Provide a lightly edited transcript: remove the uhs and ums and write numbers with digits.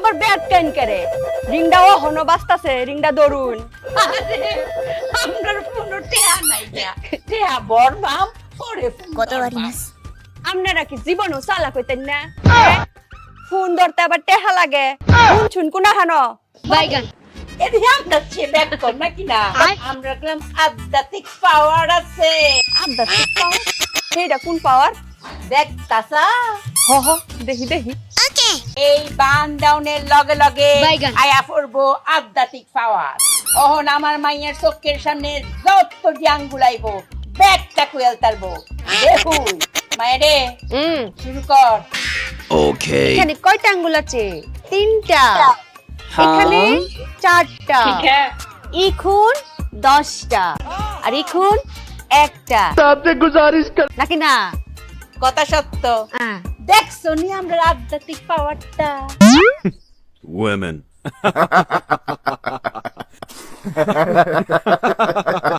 আবার ব্যাট কেন করে রিংটাও হনো বাস্তাছে রিংটা দরুন আমরার কোনো টেহা নাই টেহা বরবাম পরে আপনারা কি জীবনও চালাক হইতেন না ফোন ধরতে আবার টেহা লাগে ফোন ছুন কোনা হানো বাইগান এদিকে আমরা চেক কর নাকি না আমরা গ্রাম আধ্যাত্মিক পাওয়ার আছে আধ্যাত্মিক পাওয়ার সেইটা কোন পাওয়ার দেখতাছা হ হ দেখি দেখি এই বান ডাউনের লগে লগে বাইগান। আয়া পড়বো আধ্যাত্মিক পাওয়ার অহন আমার মাইয়ার চোখের সামনে যত ডিয়াঙ্গুলাইব ব্যাগটা কুয়েল তারবো দেখুন মায়েরে শুরু কর Okay. এখানে কয়টা আঙ্গুল আছে তিনটা এখানে চারটা ইখুন 10টা আর ইখুন একটা নাকি না কথা সত্য দেখছো নি আমরা আধ্যাত্মিক পাওয়ারটা Women.